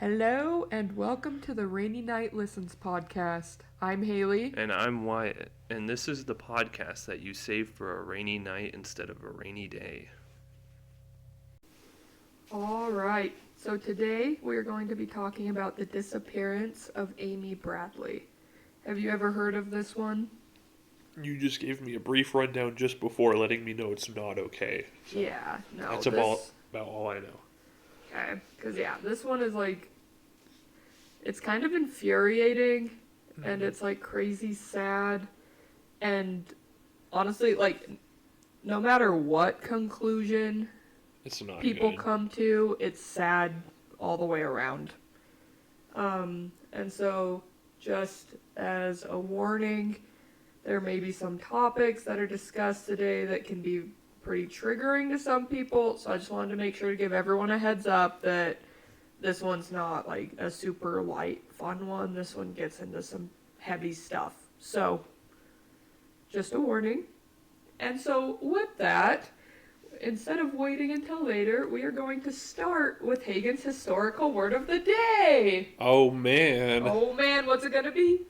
Hello and welcome to the Rainy Night Listens podcast. I'm Hailey. And I'm Wyatt, and this is the podcast that you save for a rainy night instead of a rainy day. Alright, so today we are going to be talking about the disappearance of Amy Bradley. Have you ever heard of this one? You just gave me a brief rundown just before letting me know it's not okay. So Yeah, no. that's about all I know. Okay, because this one is it's kind of infuriating, and it's crazy sad, and honestly, no matter what conclusion It's not people good. come to, it's sad all the way around. And so, just as a warning, there may be some topics that are discussed today that can be pretty triggering to some people, so I just wanted to make sure to give everyone a heads up that this one's not a super light, fun one. This one gets into some heavy stuff. So, just a warning. And so, with that, instead of waiting until later, we are going to start with Hagen's historical word of the day. Oh man. Oh man, what's it gonna be?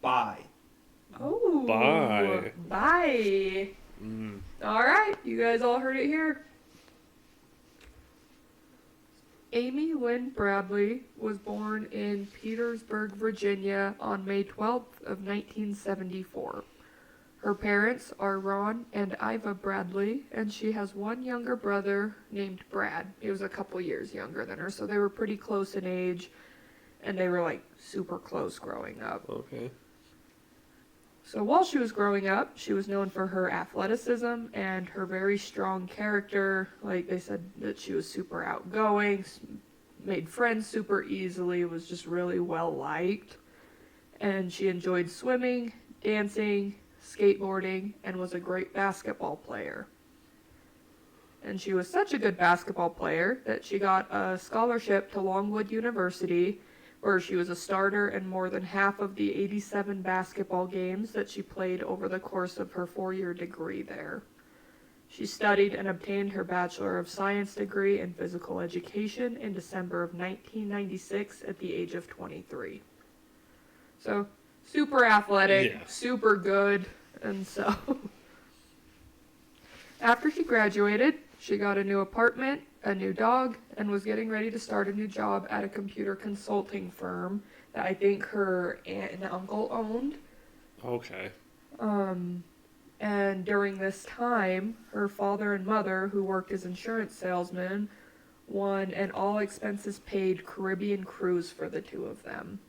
Bye. Oh. Bye. Bye. Alright, you guys all heard it here. Amy Lynn Bradley was born in Petersburg, Virginia on May 12th of 1974. Her parents are Ron and Iva Bradley, and she has one younger brother named Brad. He was a couple years younger than her, so they were pretty close in age, and they were super close growing up. Okay. So while she was growing up, she was known for her athleticism and her very strong character. They said that she was super outgoing, made friends super easily, was just really well liked. And she enjoyed swimming, dancing, skateboarding, and was a great basketball player. And she was such a good basketball player that she got a scholarship to Longwood University, where she was a starter in more than half of the 87 basketball games that she played over the course of her 4-year degree there. She studied and obtained her Bachelor of Science degree in physical education in December of 1996 at the age of 23. So, super athletic, super good, and so... After she graduated, she got a new apartment, a new dog, and was getting ready to start a new job at a computer consulting firm that I think her aunt and uncle owned. Okay. And during this time, her father and mother, who worked as insurance salesmen, won an all-expenses-paid Caribbean cruise for the two of them.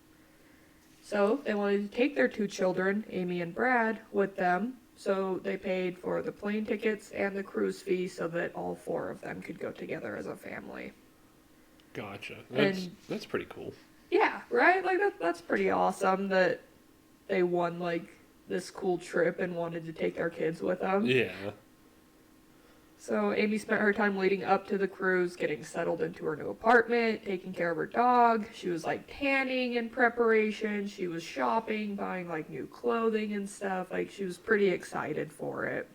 So they wanted to take their two children, Amy and Brad, with them. So they paid for the plane tickets and the cruise fee so that all four of them could go together as a family. Gotcha. That's pretty cool. Yeah, right? That's pretty awesome that they won, this cool trip and wanted to take their kids with them. Yeah. So Amy spent her time leading up to the cruise, getting settled into her new apartment, taking care of her dog. She was tanning in preparation. She was shopping, buying new clothing and stuff. She was pretty excited for it.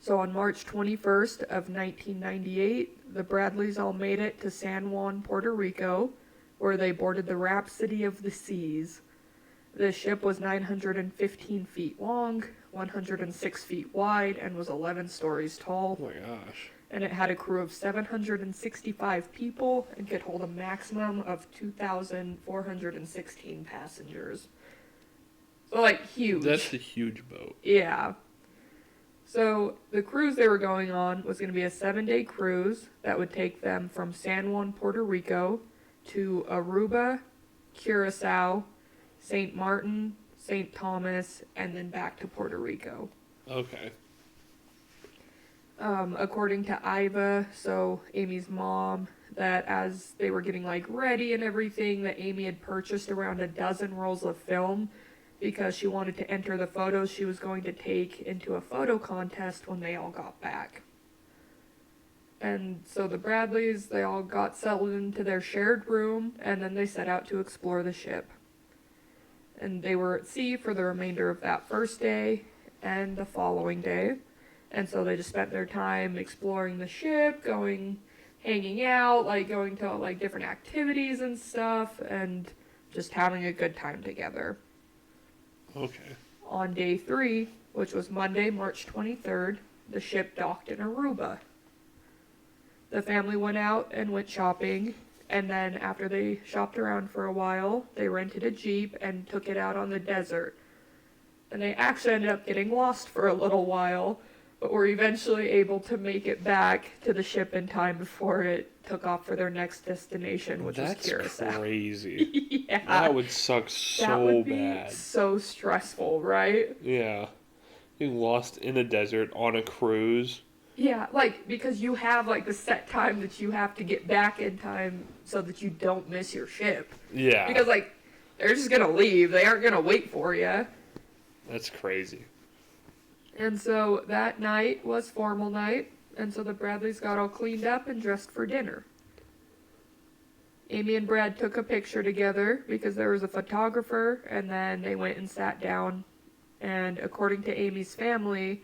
So on March 21st of 1998, the Bradleys all made it to San Juan, Puerto Rico, where they boarded the Rhapsody of the Seas. The ship was 915 feet long, 106 feet wide, and was 11 stories tall. Oh my gosh. And it had a crew of 765 people and could hold a maximum of 2,416 passengers. So, huge. That's a huge boat. Yeah. So, the cruise they were going on was going to be a 7-day cruise that would take them from San Juan, Puerto Rico, to Aruba, Curacao, St. Martin, St. Thomas, and then back to Puerto Rico. Okay. According to Iva, so Amy's mom, that as they were getting ready and everything, that Amy had purchased around a dozen rolls of film because she wanted to enter the photos she was going to take into a photo contest when they all got back. And so the Bradleys, they all got settled into their shared room, and then they set out to explore the ship. And they were at sea for the remainder of that first day and the following day. And so they just spent their time exploring the ship, going hanging out, like going to like different activities and stuff, and just having a good time together. Okay. On day 3, which was Monday, March 23rd, the ship docked in Aruba. The family went out and went shopping, and then after they shopped around for a while, they rented a Jeep and took it out on the desert. And they actually ended up getting lost for a little while, but were eventually able to make it back to the ship in time before it took off for their next destination, which was Curacao. That's crazy. Yeah. That would suck That would so be bad. so stressful, right? Yeah. Being lost in a desert on a cruise. Yeah, like, because you have, like, the set time that you have to get back in time so that you don't miss your ship. Yeah. Because, like, they're just gonna leave. They aren't gonna wait for you. That's crazy. And so that night was formal night, and so the Bradleys got all cleaned up and dressed for dinner. Amy and Brad took a picture together because there was a photographer, and then they went and sat down. And according to Amy's family,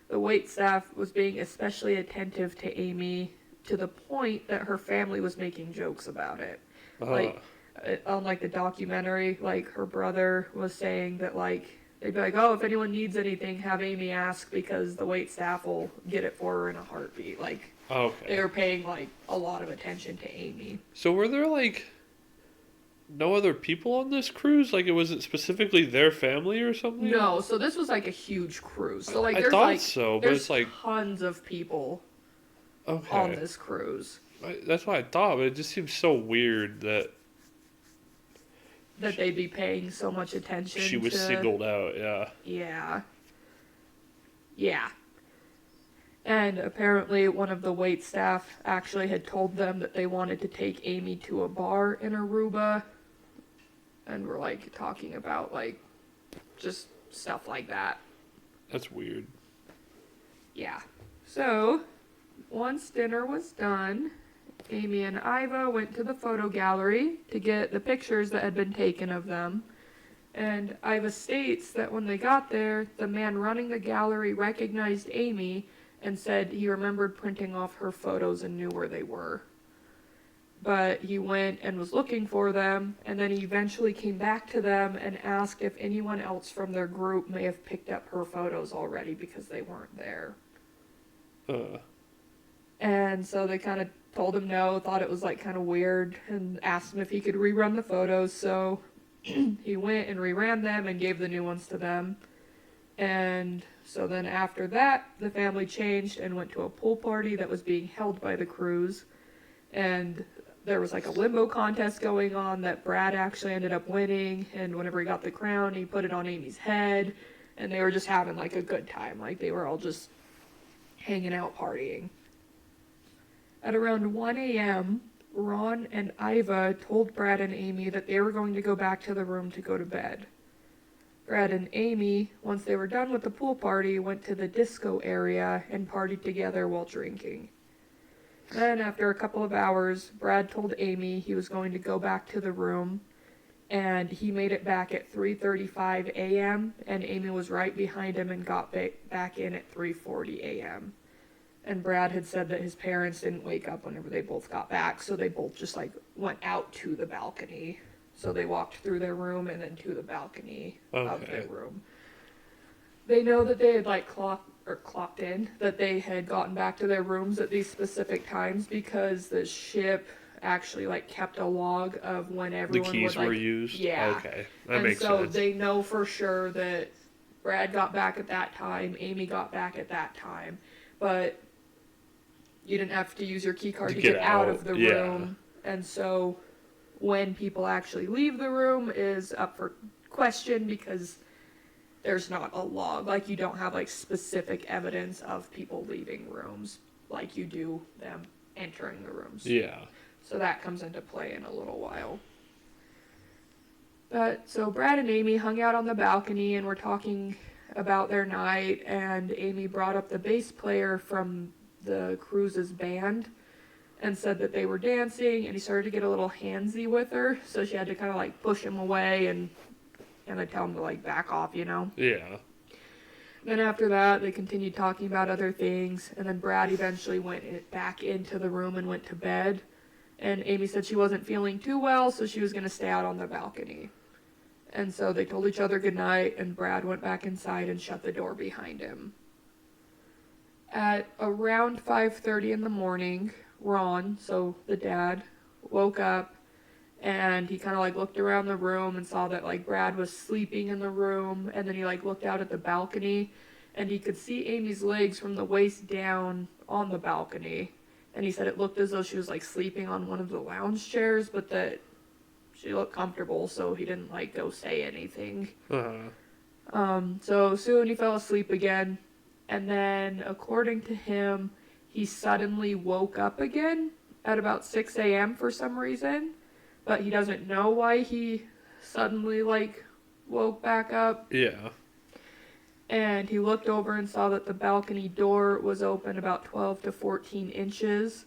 the waitstaff was being especially attentive to Amy to the point that her family was making jokes about it. Like, on like the documentary, like her brother was saying that like they'd be like, oh, if anyone needs anything, have Amy ask because the waitstaff will get it for her in a heartbeat. Like, Okay. they were paying like a lot of attention to Amy. So were there like no other people on this cruise? Like it wasn't specifically their family or something? No, so this was like a huge cruise. So like I there's thought like so, but there's it's like tons of people okay. on this cruise That's what I thought, but it just seems so weird that they'd be paying so much attention. she was to... singled out. Yeah. Yeah. Yeah. And apparently one of the wait staff actually had told them that they wanted to take Amy to a bar in Aruba. And we're like talking about like just stuff like that. That's weird. Yeah. So once dinner was done, Amy and Iva went to the photo gallery to get the pictures that had been taken of them. And Iva states that when they got there, the man running the gallery recognized Amy and said he remembered printing off her photos and knew where they were. But he went and was looking for them, and then he eventually came back to them and asked if anyone else from their group may have picked up her photos already because they weren't there. And so they kind of told him no, thought it was like kind of weird, and asked him if he could rerun the photos. So he went and reran them and gave the new ones to them. And so then after that, the family changed and went to a pool party that was being held by the cruise. And there was like a limbo contest going on that Brad actually ended up winning. And whenever he got the crown, he put it on Amy's head. And they were just having like a good time. Like they were all just hanging out partying. At around 1 a.m., Ron and Iva told Brad and Amy that they were going to go back to the room to go to bed. Brad and Amy, once they were done with the pool party, went to the disco area and partied together while drinking. Then, after a couple of hours, Brad told Amy he was going to go back to the room, and he made it back at 3:35 a.m., and Amy was right behind him and got back in at 3:40 a.m. And Brad had said that his parents didn't wake up whenever they both got back, so they both just, like, went out to the balcony. So they walked through their room and then to the balcony of their room. They know that they had, like, clocked in, that they had gotten back to their rooms at these specific times because the ship actually, like, kept a log of when everyone The keys would, like, were used? Yeah. Okay, that makes sense. And so they know for sure that Brad got back at that time, Amy got back at that time, but you didn't have to use your key card to get out of the room. And so when people actually leave the room is up for question because there's not a log. Like, you don't have, like, specific evidence of people leaving rooms like you do them entering the rooms. Yeah. So that comes into play in a little while. But, so Brad and Amy hung out on the balcony and were talking about their night, and Amy brought up the bass player from the cruise's band and said that they were dancing, and he started to get a little handsy with her, so she had to kind of like push him away and kind of tell him to like back off, you know? Yeah. Then after that, they continued talking about other things, and then Brad eventually back into the room and went to bed. And Amy said she wasn't feeling too well, so she was going to stay out on the balcony. And so they told each other goodnight, and Brad went back inside and shut the door behind him. At around 5:30 in the morning, Ron, so the dad, woke up, and he kind of like looked around the room and saw that like Brad was sleeping in the room, and then he like looked out at the balcony, and he could see Amy's legs from the waist down on the balcony. And he said it looked as though she was like sleeping on one of the lounge chairs, but that she looked comfortable, so he didn't like go say anything. So soon he fell asleep again, and then according to him, he suddenly woke up again at about 6 a.m. for some reason, but he doesn't know why he suddenly like woke back up. Yeah. And he looked over and saw that the balcony door was open about 12 to 14 inches.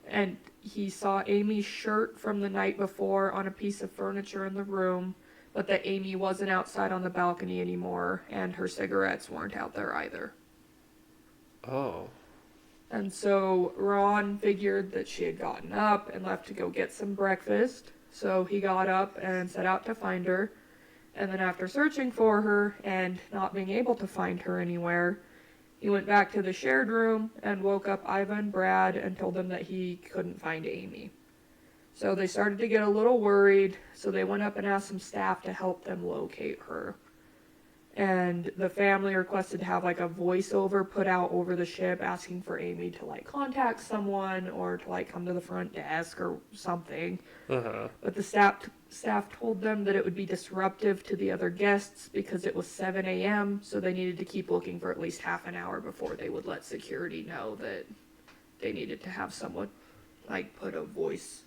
And he saw Amy's shirt from the night before on a piece of furniture in the room, but that Amy wasn't outside on the balcony anymore, and her cigarettes weren't out there either. Oh. And so Ron figured that she had gotten up and left to go get some breakfast. So he got up and set out to find her. And then after searching for her and not being able to find her anywhere, he went back to the shared room and woke up Iva and Brad and told them that he couldn't find Amy. So they started to get a little worried, so they went up and asked some staff to help them locate her. And the family requested to have like a voiceover put out over the ship asking for Amy to like contact someone or to like come to the front desk or something. But the staff told them that it would be disruptive to the other guests because it was 7 a.m. So they needed to keep looking for at least half an hour before they would let security know that they needed to have someone like put a voice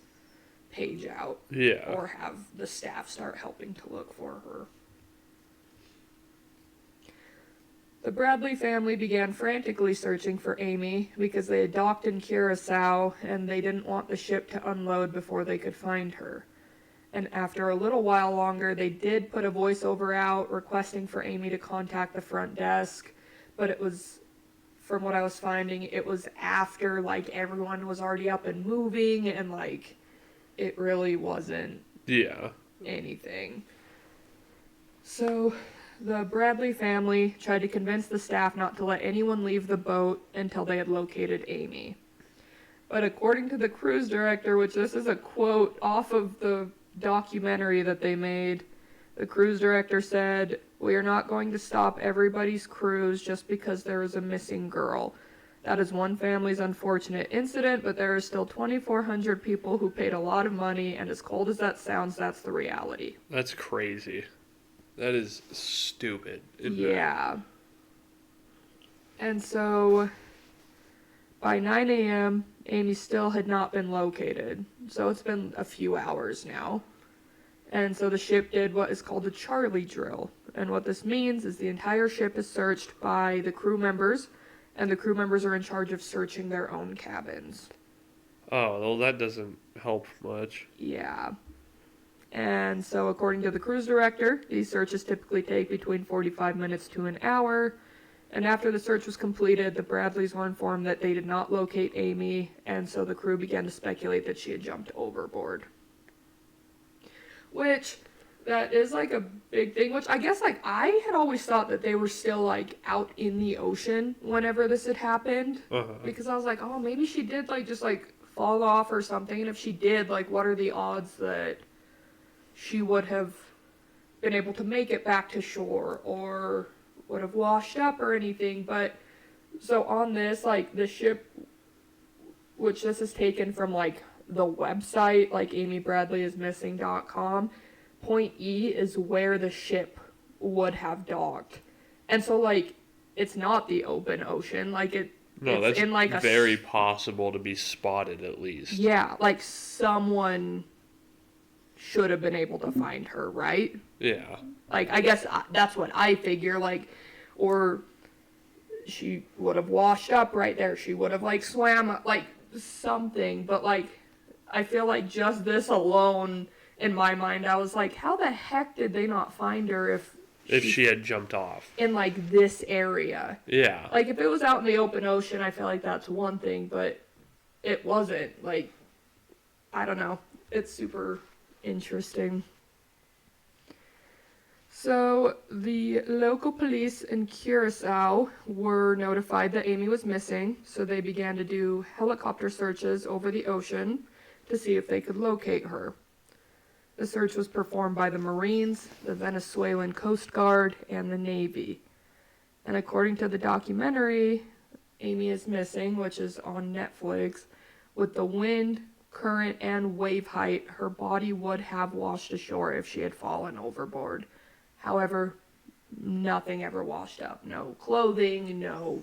page out. Yeah. Or have the staff start helping to look for her. The Bradley family began frantically searching for Amy because they had docked in Curacao and they didn't want the ship to unload before they could find her. And after a little while longer, they did put a voiceover out requesting for Amy to contact the front desk, but it was, from what I was finding, it was after like everyone was already up and moving, and like it really wasn't anything. So the Bradley family tried to convince the staff not to let anyone leave the boat until they had located Amy. But according to the cruise director, which this is a quote off of the documentary that they made, the cruise director said, "We are not going to stop everybody's cruise just because there is a missing girl. That is one family's unfortunate incident, but there are still 2,400 people who paid a lot of money, and as cold as that sounds, that's the reality." That's crazy. That is stupid. Yeah. And so by 9 a.m., Amy still had not been located. So it's been a few hours now. And so the ship did what is called a Charlie drill. And what this means is the entire ship is searched by the crew members, and the crew members are in charge of searching their own cabins. Oh, well, that doesn't help much. Yeah. And so according to the cruise director, these searches typically take between 45 minutes to an hour. And after the search was completed, the Bradleys were informed that they did not locate Amy, and so the crew began to speculate that she had jumped overboard. Which, that is like a big thing, which I guess like I had always thought that they were still like out in the ocean whenever this had happened. Because I was like, oh, maybe she did like just like fall off or something. And if she did, like what are the odds that she would have been able to make it back to shore or would have washed up or anything. But so on this, like the ship, which this is taken from like the website, like amybradleyismissing.com, point E is where the ship would have docked. And so like it's not the open ocean, like it's that's in like very possible to be spotted at least. Yeah, like someone should have been able to find her, right? Yeah. Like, I guess that's what I figure, like, or she would have washed up right there. She would have, like, swam, like, something. But, like, I feel like just this alone, in my mind, I was like, how the heck did they not find her if If she had jumped off. in like this area. Yeah. Like if it was out in the open ocean, I feel like that's one thing, but it wasn't. Like, I don't know. It's super interesting. So the local police in Curacao were notified that Amy was missing, so they began to do helicopter searches over the ocean to see if they could locate her. The search was performed by the Marines, the Venezuelan Coast Guard, and the Navy. And according to the documentary, Amy is Missing, which is on Netflix, with the wind, current, and wave height, her body would have washed ashore if she had fallen overboard. However, nothing ever washed up. No clothing, no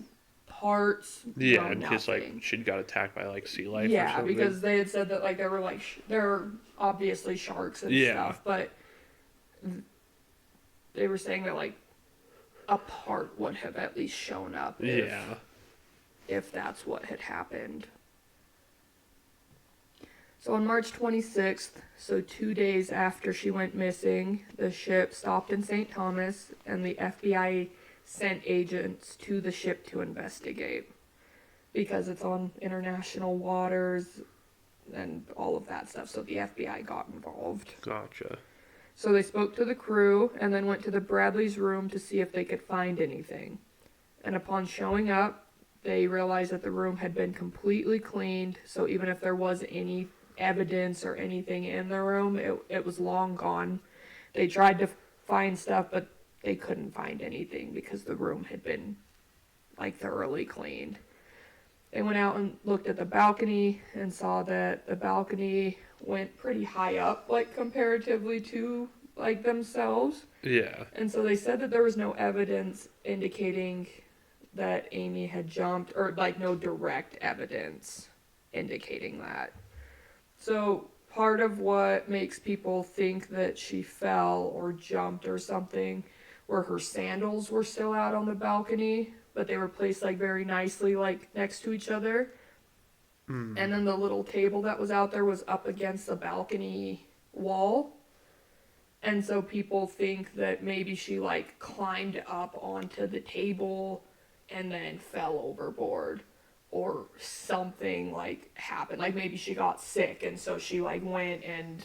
parts, Yeah, no in case like nothing. she'd got attacked by like sea life or Yeah, something. because they had said that like there were like there are obviously sharks and Yeah. stuff, but they were saying that like a part would have at least shown up if that's what had happened. So on March 26th, so 2 days after she went missing, the ship stopped in St. Thomas and the FBI sent agents to the ship to investigate because it's on international waters and all of that stuff. So the FBI got involved. Gotcha. So they spoke to the crew and then went to the Bradley's room to see if they could find anything. And upon showing up, they realized that the room had been completely cleaned. So even if there was any evidence or anything in the room, it was long gone. They tried to find stuff, but they couldn't find anything because the room had been like thoroughly cleaned. They went out and looked at the balcony and saw that the balcony went pretty high up, like comparatively to like themselves. Yeah. And so they said that there was no evidence indicating that Amy had jumped, or like no direct evidence indicating that. So part of what makes people think that she fell or jumped or something were her sandals were still out on the balcony, but they were placed like very nicely like next to each other. And then the little table that was out there was up against the balcony wall. And so people think that maybe she like climbed up onto the table and then fell overboard, or something like happened. Like maybe she got sick and so she like went and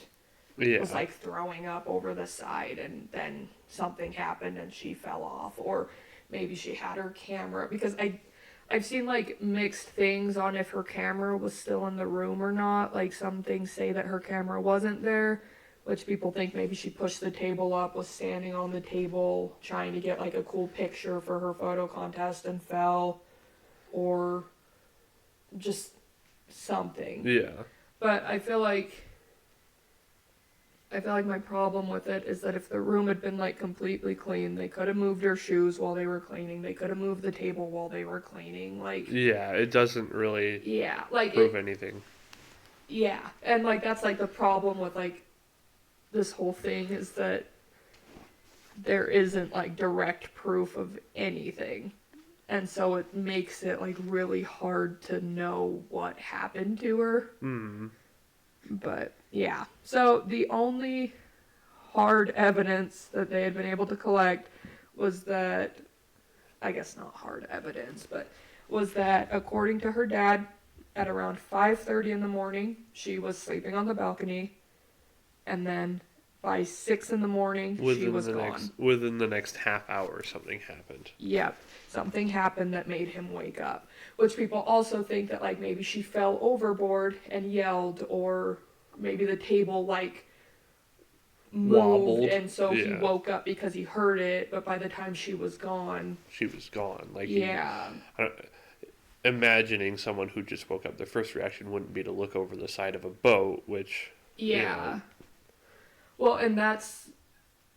was like throwing up over the side and then something happened and she fell off. Or maybe she had her camera, because I've seen like mixed things on if her camera was still in the room or not. Like some things say that her camera wasn't there, which people think maybe she pushed the table up, was standing on the table trying to get like a cool picture for her photo contest and fell, or just something. Yeah. But I feel like my problem with it is that if the room had been like completely clean, they could have moved her shoes while they were cleaning. They could have moved the table while they were cleaning. Like, Yeah, it doesn't really yeah, like prove anything. yeah, and like that's like the problem with like this whole thing is that there isn't like direct proof of anything. And so it makes it like really hard to know what happened to her. But yeah, so the only hard evidence that they had been able to collect was that, I guess not hard evidence, but was that according to her dad, at around 5:30 in the morning, she was sleeping on the balcony, and then by 6 in the morning, she was gone. Within the next half hour, something happened. Yep, something happened that made him wake up. Which people also think that like maybe she fell overboard and yelled, or maybe the table like moved, Wobbled. and so he Yeah. woke up because he heard it, but by the time she was gone, She was gone. Like yeah. Imagining someone who just woke up, their first reaction wouldn't be to look over the side of a boat, which Yeah. Well, and that's,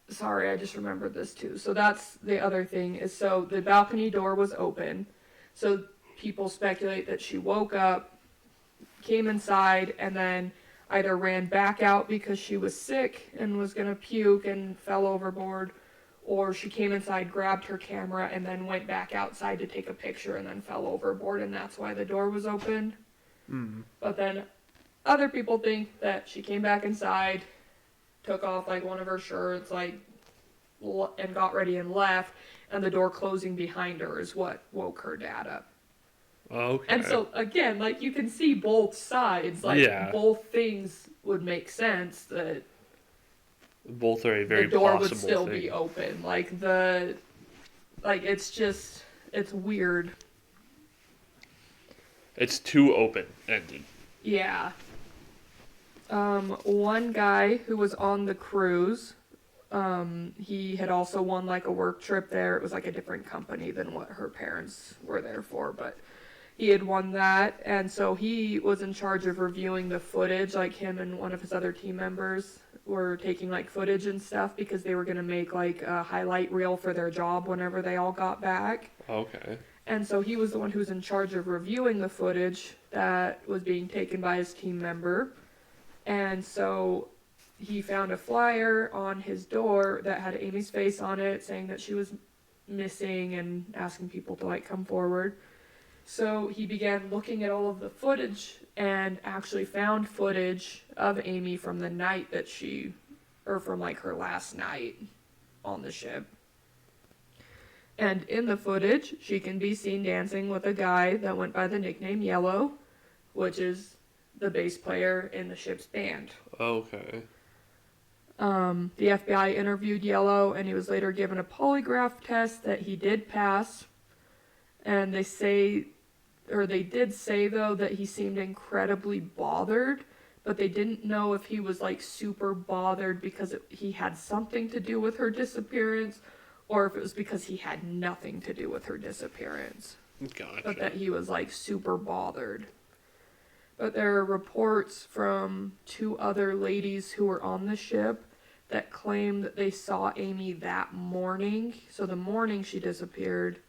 sorry, I just remembered this too. So that's the other thing is, so the balcony door was open. So people speculate that she woke up, came inside, and then either ran back out because she was sick and was going to puke and fell overboard, or she came inside, grabbed her camera, and then went back outside to take a picture and then fell overboard, and that's why the door was open. But then other people think that she came back inside, took off like one of her shirts, like and got ready and left, and the door closing behind her is what woke her dad up. Okay. And so again, like you can see both sides, like Yeah. both things would make sense that Both are a very the door possible would still thing. be open. Like it's weird. It's too open-ended. Yeah. One guy who was on the cruise, he had also won like a work trip there. It was like a different company than what her parents were there for, but he had won that, and so he was in charge of reviewing the footage. Like him and one of his other team members were taking like footage and stuff because they were gonna make like a highlight reel for their job whenever they all got back. Okay. And so he was the one who was in charge of reviewing the footage that was being taken by his team member. And so he found a flyer on his door that had Amy's face on it saying that she was missing and asking people to like come forward. So he began looking at all of the footage and actually found footage of Amy from the night that from like her last night on the ship. And in the footage, she can be seen dancing with a guy that went by the nickname Yellow, which is the bass player in the ship's band. Okay. The FBI interviewed Yellow, and he was later given a polygraph test that he did pass. And they did say, though, that he seemed incredibly bothered, but they didn't know if he was, like, super bothered because he had something to do with her disappearance, or if it was because he had nothing to do with her disappearance. Gotcha. But that he was, like, super bothered. But there are reports from 2 other ladies who were on the ship that claim that they saw Amy that morning. So the morning she disappeared,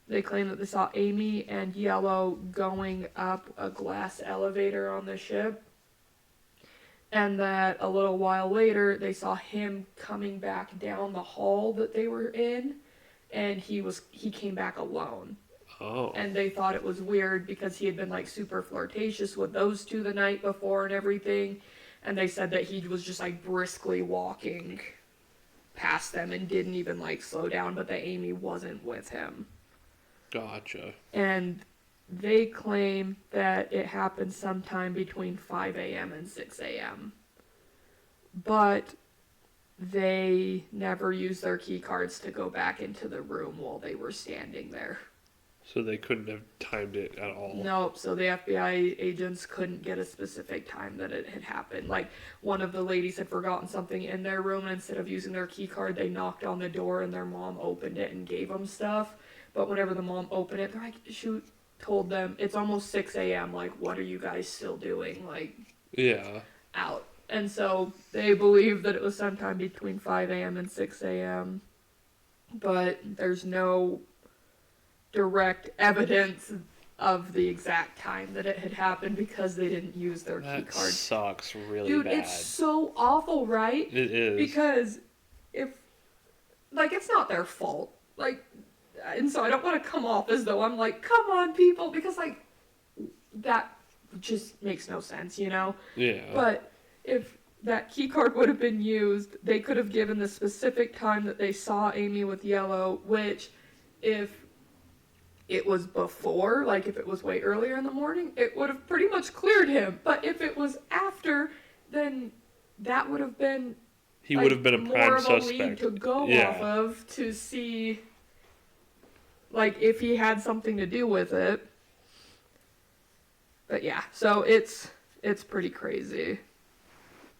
they claim that they saw Amy and Yellow going up a glass elevator on the ship. And that a little while later, they saw him coming back down the hall that they were in. And he came back alone. Oh. And they thought it was weird because he had been like super flirtatious with those 2 the night before and everything. And they said that he was just like briskly walking past them and didn't even like slow down, but that Amy wasn't with him. Gotcha. And they claim that it happened sometime between 5 a.m. and 6 a.m. But they never used their key cards to go back into the room while they were standing there. So they couldn't have timed it at all? Nope, so the FBI agents couldn't get a specific time that it had happened. Like, one of the ladies had forgotten something in their room, and instead of using their key card, they knocked on the door, and their mom opened it and gave them stuff. But whenever the mom opened it, they're like, told them, it's almost 6 a.m., like, what are you guys still doing? Like, Yeah. out. And so they believe that it was sometime between 5 a.m. and 6 a.m. But there's no direct evidence of the exact time that it had happened because they didn't use their key That cards. sucks really Dude, bad. it's so awful, right? It is. Because it's not their fault. Like, and so I don't want to come off as though I'm like, come on, people, because, like, that just makes no sense, you know? Yeah. But if that key card would have been used, they could have given the specific time that they saw Amy with Yellow, which, if it was before, like if it was way earlier in the morning, it would have pretty much cleared him. But if it was after, then that would have been he would have been a more prime of a suspect. lead to go Yeah. off of to see, like, if he had something to do with it. But yeah, so it's pretty crazy.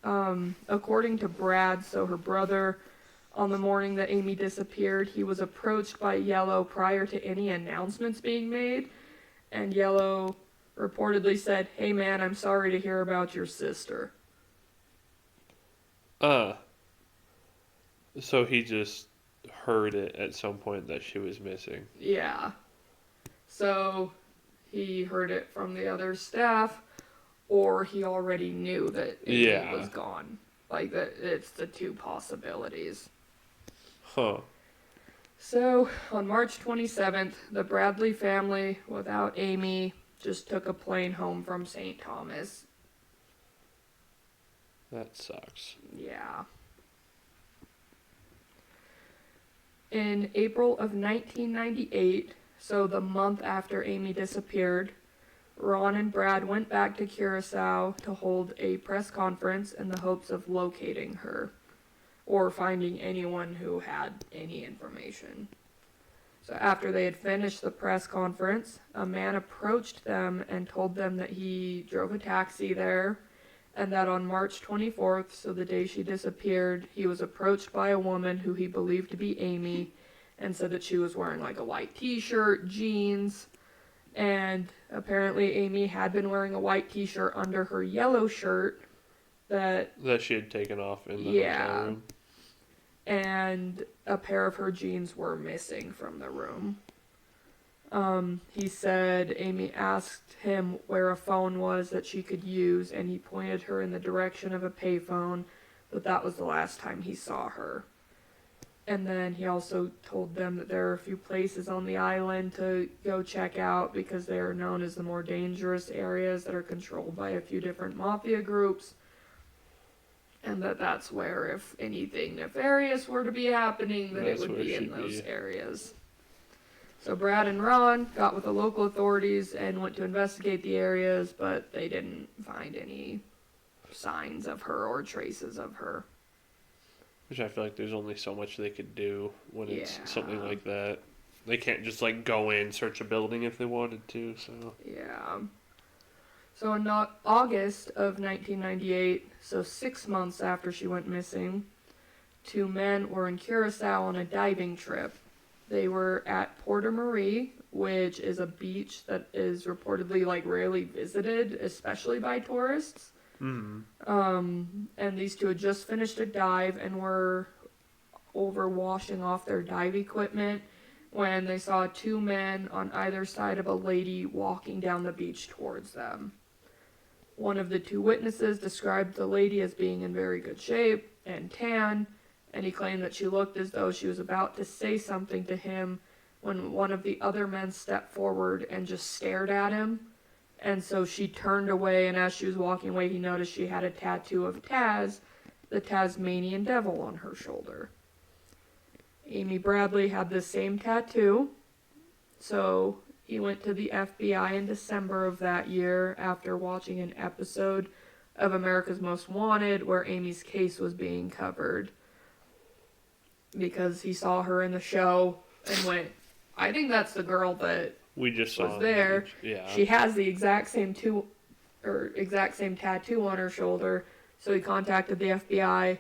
According to Brad, so her brother, on the morning that Amy disappeared, he was approached by Yellow prior to any announcements being made, and Yellow reportedly said, "Hey man, I'm sorry to hear about your sister." So he just heard it at some point that she was missing. Yeah. So he heard it from the other staff, or he already knew that Amy was gone. Like, that it's the 2 possibilities. Huh. So, on March 27th, the Bradley family, without Amy, just took a plane home from St. Thomas. That sucks. Yeah. In April of 1998, so the month after Amy disappeared, Ron and Brad went back to Curacao to hold a press conference in the hopes of locating her or finding anyone who had any information. So after they had finished the press conference, a man approached them and told them that he drove a taxi there and that on March 24th, so the day she disappeared, he was approached by a woman who he believed to be Amy and said that she was wearing like a white t-shirt, jeans, and apparently Amy had been wearing a white t-shirt under her yellow shirt that she had taken off in the hotel room. And a pair of her jeans were missing from the room. He said Amy asked him where a phone was that she could use, and he pointed her in the direction of a payphone, but that was the last time he saw her. And then he also told them that there are a few places on the island to go check out because they are known as the more dangerous areas that are controlled by a few different mafia groups. And that's where, if anything nefarious were to be happening, that it would be in those areas. So Brad and Ron got with the local authorities and went to investigate the areas, but they didn't find any signs of her or traces of her. Which I feel like there's only so much they could do when it's something like that. They can't just like go in, search a building if they wanted to, so. Yeah. So in August of 1998, so 6 months after she went missing, 2 men were in Curacao on a diving trip. They were at Porto Marie, which is a beach that is reportedly like rarely visited, especially by tourists. And these 2 had just finished a dive and were over washing off their dive equipment when they saw 2 men on either side of a lady walking down the beach towards them. One of the 2 witnesses described the lady as being in very good shape and tan, and he claimed that she looked as though she was about to say something to him when one of the other men stepped forward and just stared at him. And so she turned away, and as she was walking away, he noticed she had a tattoo of Taz, the Tasmanian devil, on her shoulder. Amy Bradley had the same tattoo, so he went to the FBI in December of that year after watching an episode of America's Most Wanted where Amy's case was being covered, because he saw her in the show and went, I think that's the girl that we just saw was there. Yeah. She has the exact same tattoo on her shoulder. So he contacted the FBI,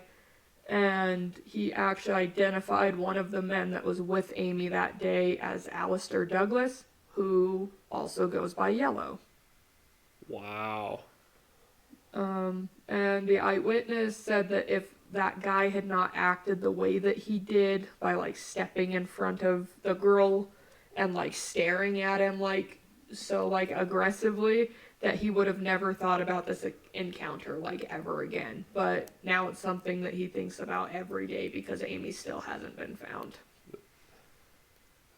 and he actually identified one of the men that was with Amy that day as Alistair Douglas, who also goes by Yellow. Wow. And the eyewitness said that if that guy had not acted the way that he did by like stepping in front of the girl and like staring at him like so like aggressively, that he would have never thought about this encounter like ever again. But now it's something that he thinks about every day because Amy still hasn't been found.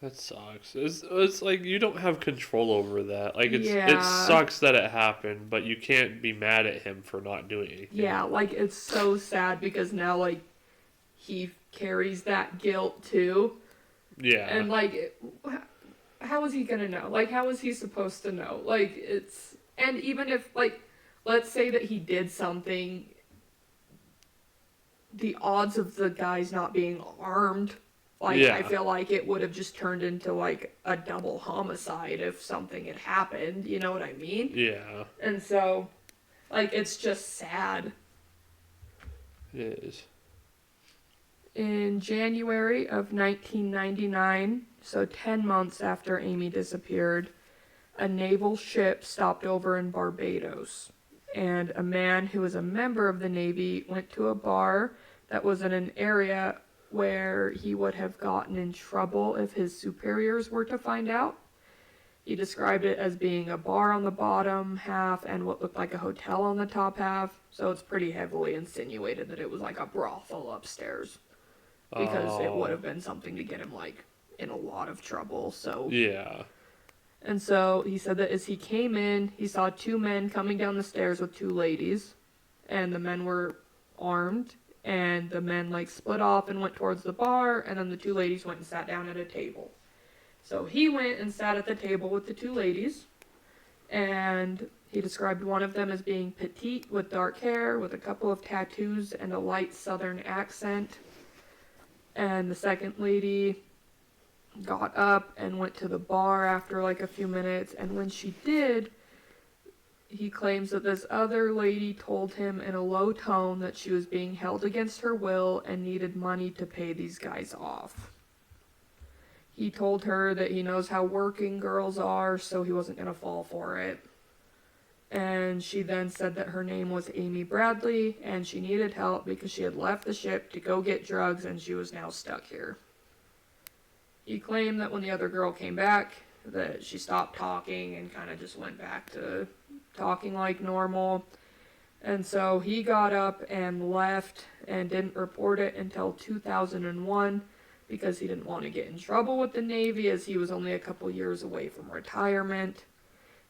That sucks. It's like you don't have control over that. Like it Yeah. sucks that it happened, but you can't be mad at him for not doing anything. Yeah, like it's so sad because now like he carries that guilt too. Yeah. And like how is he gonna know? Like how is he supposed to know? Like it's, and even if like let's say that he did something, the odds of the guys not being armed, like, Yeah. I feel like it would have just turned into, like, a double homicide if something had happened, you know what I mean? Yeah. And so, like, it's just sad. It is. In January of 1999, so 10 months after Amy disappeared, a naval ship stopped over in Barbados. And a man who was a member of the Navy went to a bar that was in an area where he would have gotten in trouble if his superiors were to find out. He described it as being a bar on the bottom half and what looked like a hotel on the top half, so it's pretty heavily insinuated that it was like a brothel upstairs, because it would have been something to get him like in a lot of trouble. So yeah. And so he said that as he came in, he saw 2 men coming down the stairs with 2 ladies, and the men were armed, and the men like split off and went towards the bar, and then the two ladies went and sat down at a table. So he went and sat at the table with the two ladies, and he described one of them as being petite with dark hair, with a couple of tattoos and a light southern accent. And the second lady got up and went to the bar after like a few minutes, and when she did, he claims that this other lady told him in a low tone that she was being held against her will and needed money to pay these guys off. He told her that he knows how working girls are, so he wasn't going to fall for it. And she then said that her name was Amy Bradley, and she needed help because she had left the ship to go get drugs and she was now stuck here. He claimed that when the other girl came back, that she stopped talking and kind of just went back to talking like normal. And so he got up and left and didn't report it until 2001 because he didn't want to get in trouble with the Navy, as he was only a couple years away from retirement.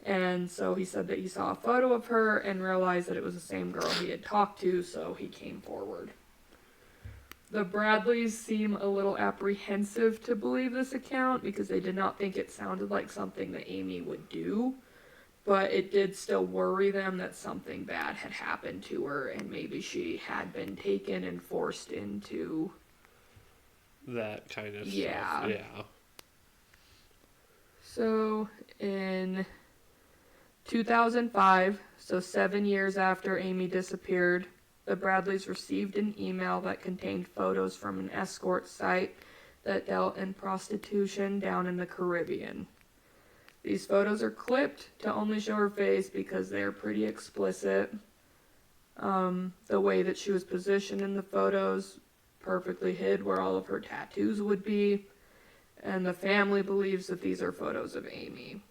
And so he said that he saw a photo of her and realized that it was the same girl he had talked to, so he came forward. The Bradleys seem a little apprehensive to believe this account because they did not think it sounded like something that Amy would do, but it did still worry them that something bad had happened to her and maybe she had been taken and forced into that kind of Yeah. stuff. Yeah. So in 2005, so 7 years after Amy disappeared, the Bradleys received an email that contained photos from an escort site that dealt in prostitution down in the Caribbean. These photos are clipped to only show her face because they are pretty explicit. The way that she was positioned in the photos perfectly hid where all of her tattoos would be, and the family believes that these are photos of Amy.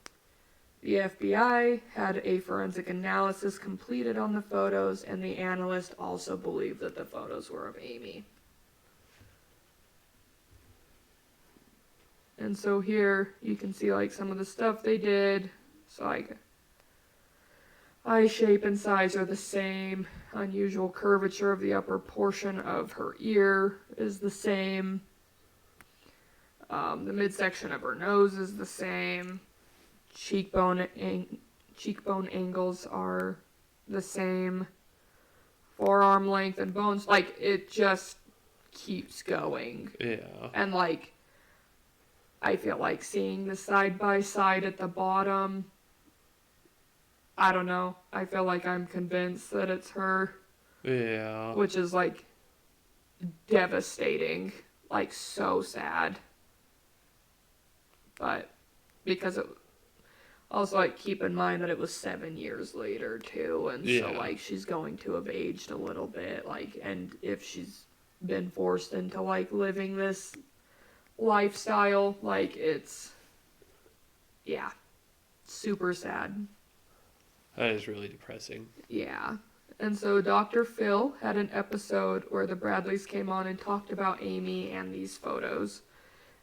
The FBI had a forensic analysis completed on the photos, and the analyst also believed that the photos were of Amy. And so here you can see like some of the stuff they did. So like eye shape and size are the same. Unusual curvature of the upper portion of her ear is the same. The midsection of her nose is the same. Cheekbone angles are the same. Forearm length and bones, like it just keeps going. Yeah. And like I feel like seeing the side by side at the bottom, I don't know. I feel like I'm convinced that it's her. Yeah. Which is like devastating. Like so sad. But because it also like keep in mind that it was 7 years later too, and so like she's going to have aged a little bit, like, and if she's been forced into like living this lifestyle, like it's super sad. That is really depressing. Yeah. And so Dr. Phil had an episode where the Bradleys came on and talked about Amy and these photos,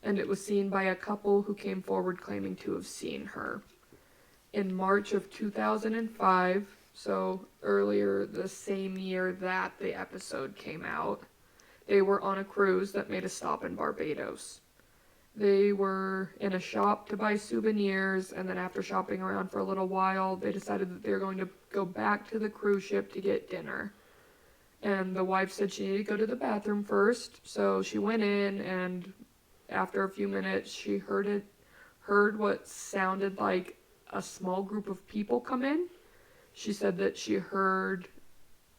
and it was seen by a couple who came forward claiming to have seen her. In March of 2005, so earlier the same year that the episode came out, they were on a cruise that made a stop in Barbados. They were in a shop to buy souvenirs, and then after shopping around for a little while, they decided that they were going to go back to the cruise ship to get dinner. And the wife said she needed to go to the bathroom first, so she went in, and after a few minutes, she heard what sounded like a small group of people come in. She said that she heard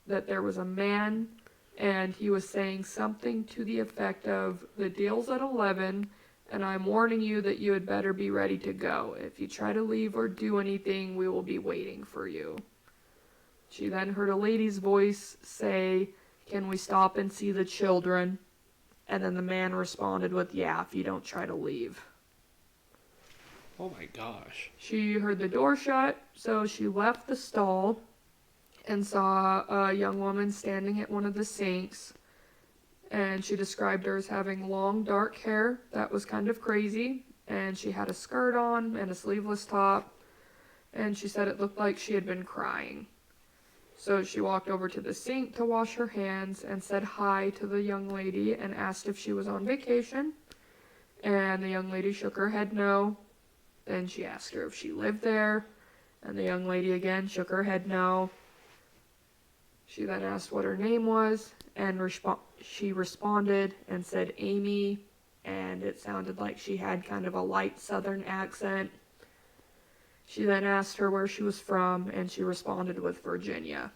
that there was a man, and he was saying something to the effect of, "The deal's at 11, and I'm warning you that you had better be ready to go. If you try to leave or do anything, we will be waiting for you." She then heard a lady's voice say, "Can we stop and see the children?" And then the man responded with, "Yeah, if you don't try to leave." Oh my gosh. She heard the door shut, so she left the stall and saw a young woman standing at one of the sinks. And she described her as having long, dark hair that was kind of crazy. And she had a skirt on and a sleeveless top. And she said it looked like she had been crying. So she walked over to the sink to wash her hands and said hi to the young lady and asked if she was on vacation. And the young lady shook her head no. Then she asked her if she lived there. And the young lady again shook her head no. She then asked what her name was. And she responded and said Amy. And it sounded like she had kind of a light southern accent. She then asked her where she was from, and she responded with Virginia.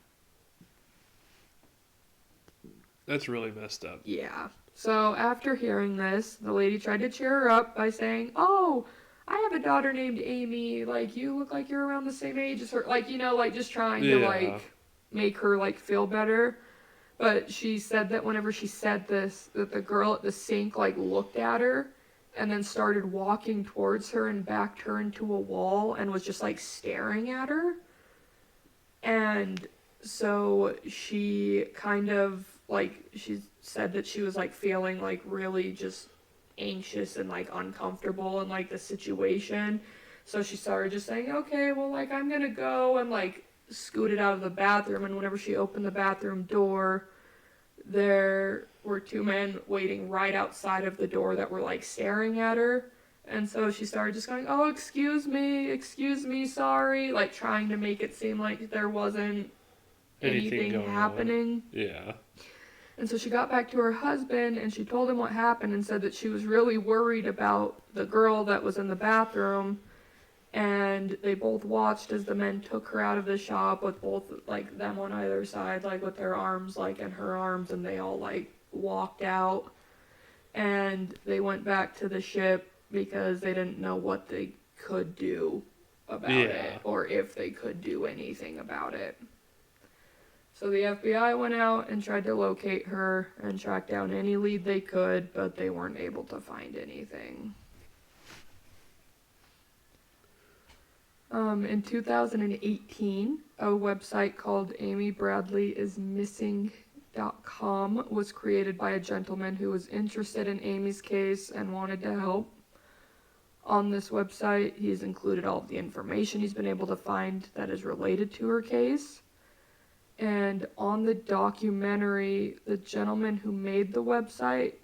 That's really messed up. Yeah. So after hearing this, the lady tried to cheer her up by saying, "Oh, I have a daughter named Amy. Like, you look like you're around the same age as her." Like, like just trying to, like, make her, like, feel better. But she said that whenever she said this, that the girl at the sink, like, looked at her and then started walking towards her and backed her into a wall and was just, like, staring at her. And so she kind of, like, she said that she was, like, feeling, like, really just anxious and, like, uncomfortable in, like, the situation. So she started just saying, okay, well, like, I'm gonna go, and, like, scooted out of the bathroom. And whenever she opened the bathroom door, there were two men waiting right outside of the door that were, like, staring at her. And so she started just going, "Oh, excuse me, sorry," like, trying to make it seem like there wasn't anything happening. Yeah. And so she got back to her husband, and she told him what happened and said that she was really worried about the girl that was in the bathroom. And they both watched as the men took her out of the shop with both, like, them on either side, like, with their arms, like, in her arms, and they all, like, walked out. And they went back to the ship because they didn't know what they could do about it, or if they could do anything about it. So the FBI went out and tried to locate her and track down any lead they could, but they weren't able to find anything. In 2018, a website called AmyBradleyIsMissing.com was created by a gentleman who was interested in Amy's case and wanted to help. On this website, he's included all of the information he's been able to find that is related to her case. And on the documentary, the gentleman who made the website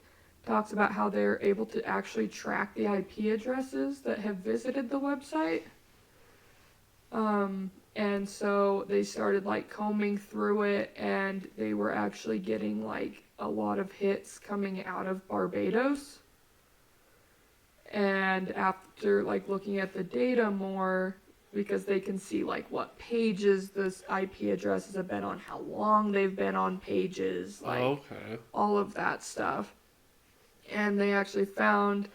talks about how they're able to actually track the IP addresses that have visited the website. And so they started, like, combing through it, and they were actually getting, like, a lot of hits coming out of Barbados. And after, like, looking at the data more, because they can see, like, what pages this IP addresses have been on, how long they've been on pages, like, all of that stuff. And they actually found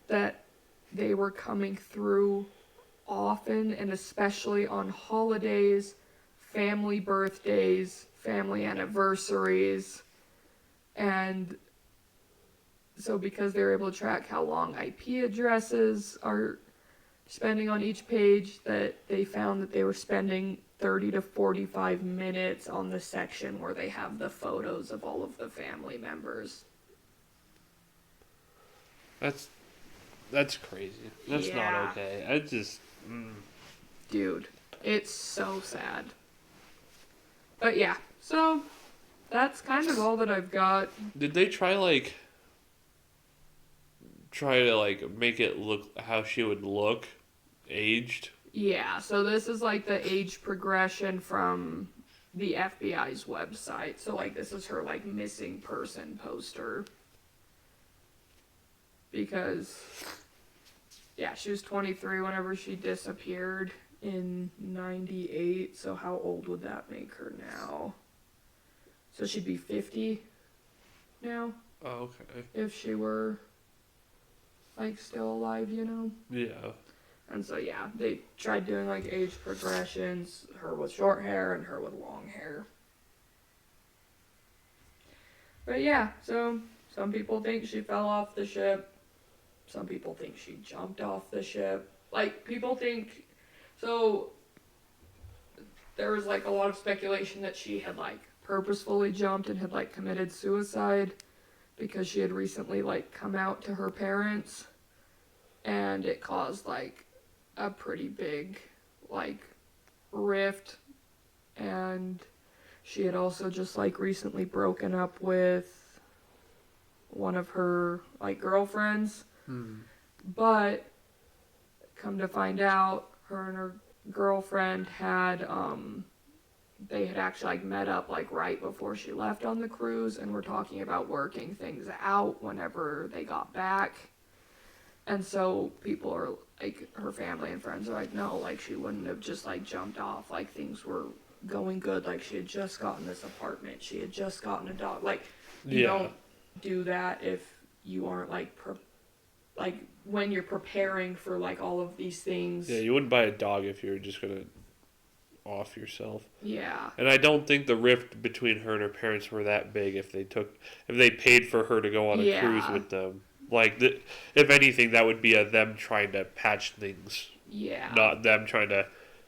that they were coming through often, and especially on holidays, family birthdays, family anniversaries. And so because they were able to track how long IP addresses are spending on each page, that they found that they were spending 30 to 45 minutes on the section where they have the photos of all of the family members. That's crazy. That's not okay. I just... Dude, it's so sad. But yeah, so that's kind of all that I've got. Did they try to make it look how she would look aged? Yeah, so this is, like, the age progression from the FBI's website. So, like, this is her, like, missing person poster. Because, yeah, she was 23 whenever she disappeared in 98. So how old would that make her now? So she'd be 50 now. Oh, okay. If she were, like, still alive, you know? Yeah. And so, yeah, they tried doing, like, age progressions, her with short hair and her with long hair. But yeah, so some people think she fell off the ship. Some people think she jumped off the ship. Like, people think... So, there was, like, a lot of speculation that she had, like, purposefully jumped and had, like, committed suicide because she had recently, like, come out to her parents. And it caused, like, a pretty big, like, rift. And She had also just like recently broken up with one of her like girlfriends. But come to find out, her and her girlfriend had they had actually like met up like right before she left on the cruise, and were talking about working things out whenever they got back. And so people are like, her family and friends are like, no, like she wouldn't have just like jumped off. Like things were going good. Like she had just gotten this apartment. She had just gotten a dog. Like you don't do that if you aren't like like when you're preparing for like all of these things. Yeah, you wouldn't buy a dog if you were just gonna off yourself. Yeah. And I don't think the rift between her and her parents were that big if they paid for her to go on a cruise with them. Like, if anything, that would be them trying to patch things. Yeah. Not them trying to,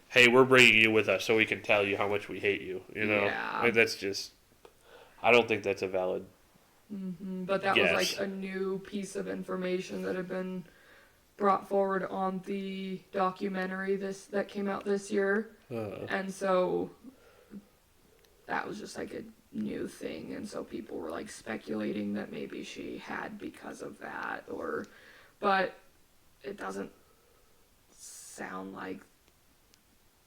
hey, we're bringing you with us so we can tell you how much we hate you. You know? Yeah. Like, that's just, I don't think that's a valid But that was like a new piece of information that had been brought forward on the documentary that came out this year. And so that was just like a new thing, and so people were like speculating that maybe she had because of that, but it doesn't sound like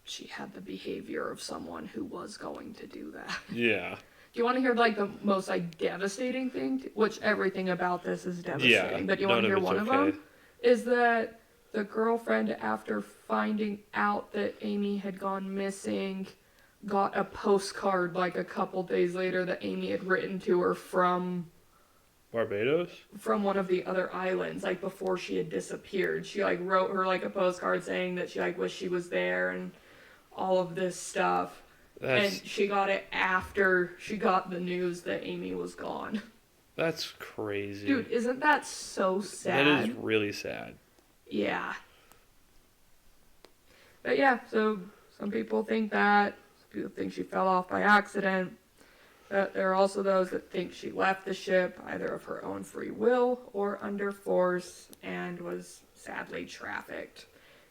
she had the behavior of someone who was going to do that. Yeah. Do you want to hear like the most like devastating thing? Which everything about this is devastating, but you want to hear one of them? Is that the girlfriend, after finding out that Amy had gone missing, got a postcard like a couple days later that Amy had written to her from Barbados? From one of the other islands, like before she had disappeared. She like wrote her like a postcard saying that she like wished she was there and all of this stuff. And she got it after she got the news that Amy was gone. That's crazy. Dude, isn't that so sad? That is really sad. Yeah. But yeah, so some people think that. Some people think she fell off by accident. But there are also those that think she left the ship either of her own free will or under force and was sadly trafficked.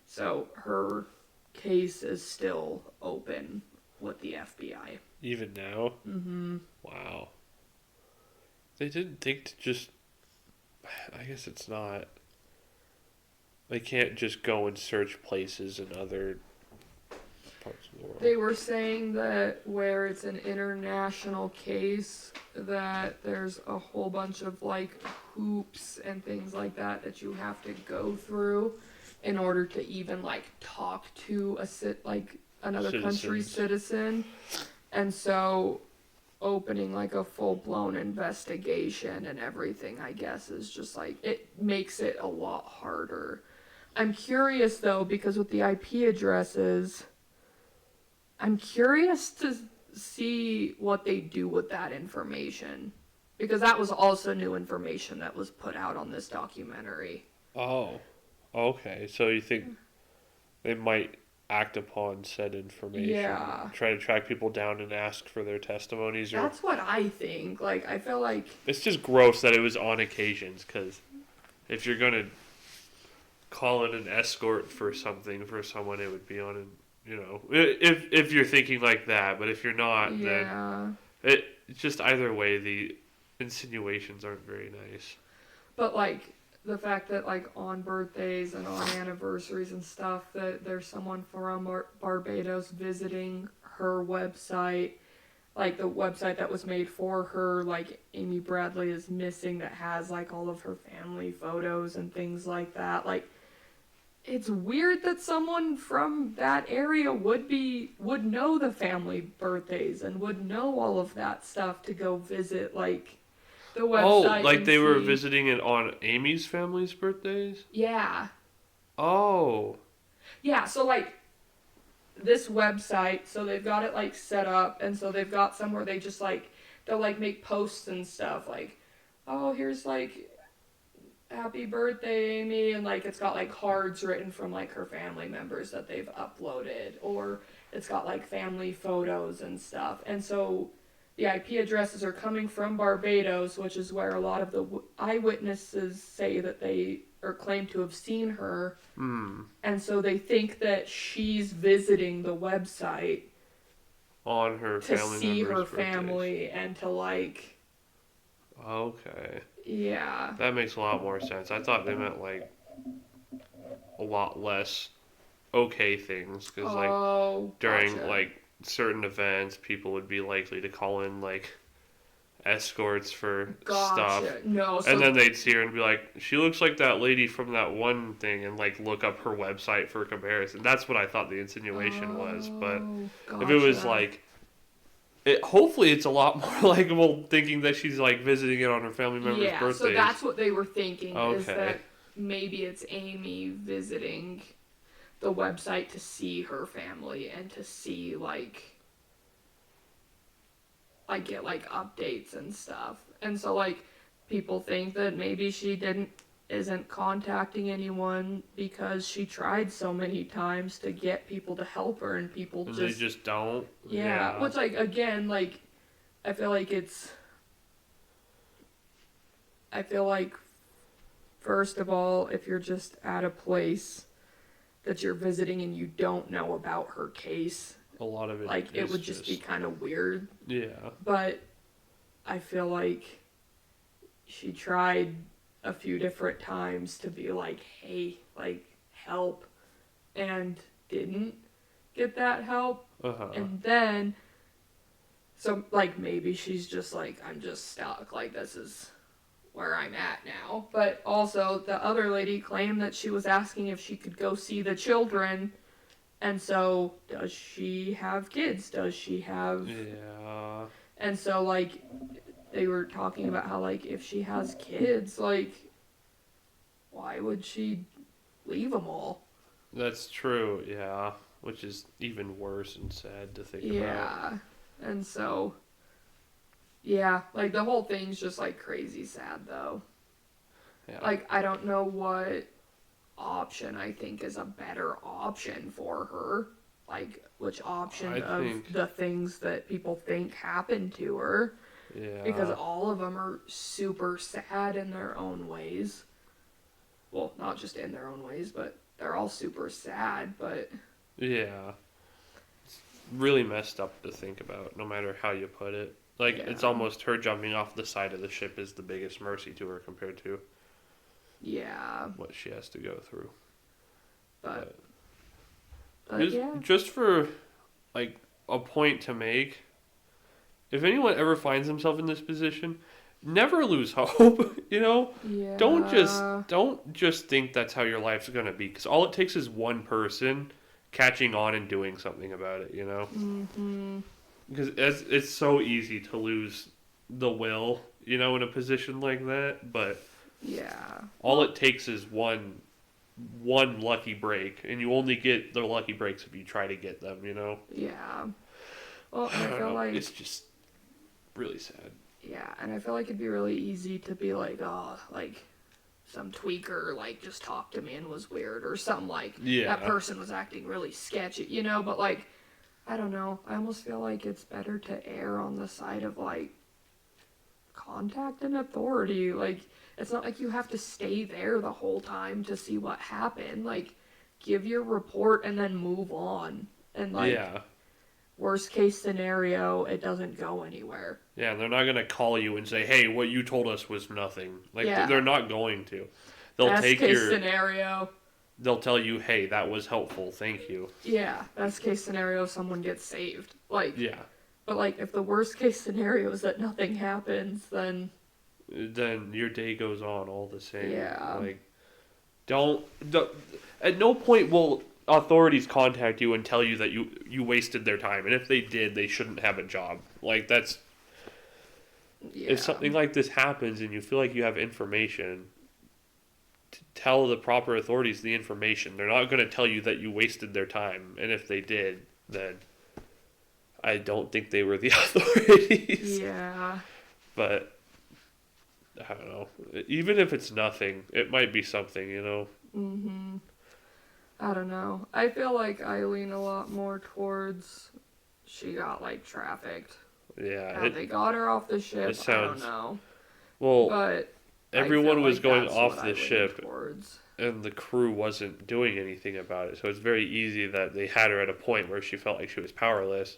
So her case is still open with the FBI. Even now? Mm-hmm. Wow. They didn't think to just... I guess it's not... They can't just go and search places in other parts of the world. They were saying that where it's an international case, that there's a whole bunch of like hoops and things like that you have to go through in order to even like talk to another country's citizen. And so opening like a full-blown investigation and everything, I guess, is just like, it makes it a lot harder. I'm curious though, because with the IP addresses, I'm curious to see what they do with that information, because that was also new information that was put out on this documentary. Oh, okay. So you think they might act upon said information? Yeah. Try to track people down and ask for their testimonies? That's what I think. Like, I feel like... It's just gross that it was on occasions, because if you're going to call in an escort for something for someone, it would be on an... You know, if you're thinking like that, but if you're not, then it's just either way, the insinuations aren't very nice. But like the fact that like on birthdays and on anniversaries and stuff, that there's someone from Barbados visiting her website, like the website that was made for her, like Amy Bradley is missing, that has like all of her family photos and things like that. Like, it's weird that someone from that area would know the family birthdays and would know all of that stuff to go visit, like, the website. Oh, like they were visiting it on Amy's family's birthdays? Yeah. Oh. Yeah, so, like, this website, so they've got it, like, set up, and so they've got somewhere they just, like, they'll, like, make posts and stuff, like, oh, here's, like... happy birthday, Amy, and like it's got like cards written from like her family members that they've uploaded, or it's got like family photos and stuff. And so the IP addresses are coming from Barbados, which is where a lot of the eyewitnesses say that they or claim to have seen her. And so they think that she's visiting the website On her to family see her members' birthdays. family and to like, Okay. yeah. That makes a lot more sense. I thought they meant like a lot less okay things because like Oh, during gotcha. like certain events, people would be likely to call in like escorts for stuff. Gotcha. No, so And then they'd see her and be like, she looks like that lady from that one thing, and like look up her website for comparison. That's what I thought the insinuation was. But oh, if it was gotcha. like, hopefully it's a lot more likable thinking that she's like visiting it on her family members' Yeah, birthdays. so that's what they were thinking is Okay. that maybe it's Amy visiting the website to see her family and to see like get like updates and stuff. And so like people think that maybe she isn't contacting anyone because she tried so many times to get people to help her and people And just they just don't. yeah, which like again like I feel like first of all, if you're just at a place that you're visiting and you don't know about her case, A lot of it like it is would just be kind of weird. Yeah. But I feel like she tried a few different times to be like, hey, like help, and didn't get that help. Uh-huh. And then so like maybe she's just like, I'm just stuck, like this is where I'm at now. But also the other lady claimed that she was asking if she could go see the children. And so does she have kids? Does she have Yeah. And so like they were talking about how like if she has kids, like why would she leave them all? That's true, yeah. Which is even worse and sad to think about. Yeah. And so yeah, like the whole thing's just like crazy sad though. Yeah. Like I don't know what option I think is a better option for her. Like which option of the things that people think happened to her. Yeah. Because all of them are super sad in their own ways. Well, not just in their own ways, but they're all super sad, but Yeah. It's really messed up to think about, no matter how you put it. Like, Yeah. it's almost her jumping off the side of the ship is the biggest mercy to her compared to yeah. what she has to go through. But Just, yeah. just for, like, a point to make, if anyone ever finds himself in this position, never lose hope, you know? Yeah. Don't just think that's how your life's going to be, because all it takes is one person catching on and doing something about it, you know? Mm-hmm. Because it's so easy to lose the will, you know, in a position like that. But Yeah. all it takes is one lucky break, and you only get the lucky breaks if you try to get them, you know. Yeah. Well, and I I don't feel know. like It's just really sad. yeah, and I feel like it'd be really easy to be like, oh, like some tweaker like just talked to me and was weird or something like Yeah. that person was acting really sketchy, you know, but like I don't know. I almost feel like it's better to err on the side of like contact an authority. Like it's not like you have to stay there the whole time to see what happened. Like give your report and then move on. And like Yeah. worst case scenario, it doesn't go anywhere. Yeah, they're not gonna call you and say, "Hey, what you told us was nothing." Like Yeah. they're not going to. They'll Best take case your. scenario. They'll tell you, "Hey, that was helpful. Thank you." Yeah, best case scenario, someone gets saved. Like, Yeah. but like, if the worst case scenario is that nothing happens, then Then your day goes on all the same. Yeah. Like, don't at no point will authorities contact you and tell you that you wasted their time. And if they did, they shouldn't have a job. Like that's yeah, if something like this happens and you feel like you have information, to tell the proper authorities the information. They're not going to tell you that you wasted their time. And if they did, then I don't think they were the authorities. yeah, But I don't know. Even if it's nothing, it might be something, you know. mm-hmm. I don't know. I feel like I lean a lot more towards she got like trafficked. Yeah. How they got her off the ship, it sounds- I don't know. Well, But everyone I feel was like going that's off what I the lean ship, towards. and the crew wasn't doing anything about it. So it's very easy that they had her at a point where she felt like she was powerless.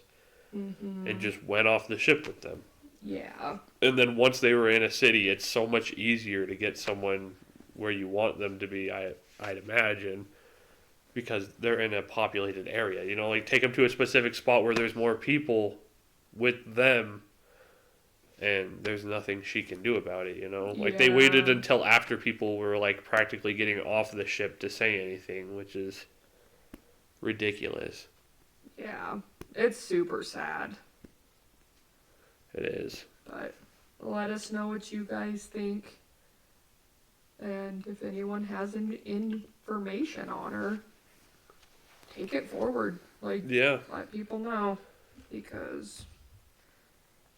and just went off the ship with them. Yeah. And then once they were in a city, it's so much easier to get someone where you want them to be, I'd imagine, because they're in a populated area. You know, like take them to a specific spot where there's more people with them, and there's nothing she can do about it, you know? Like they waited Yeah. until after people were like practically getting off the ship to say anything, which is ridiculous. Yeah. It's super sad. It is. But let us know what you guys think. And if anyone has any information on her, take it forward. Like, Yeah. let people know. Because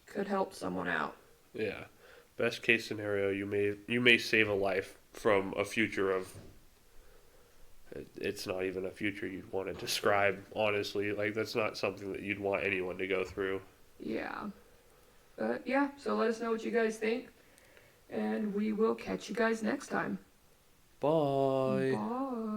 it could help someone out. Yeah. Best case scenario, you may save a life from a future of. It's not even a future you'd want to describe, honestly. Like that's not something that you'd want anyone to go through. Yeah. But yeah, so let us know what you guys think. And we will catch you guys next time. Bye. Bye.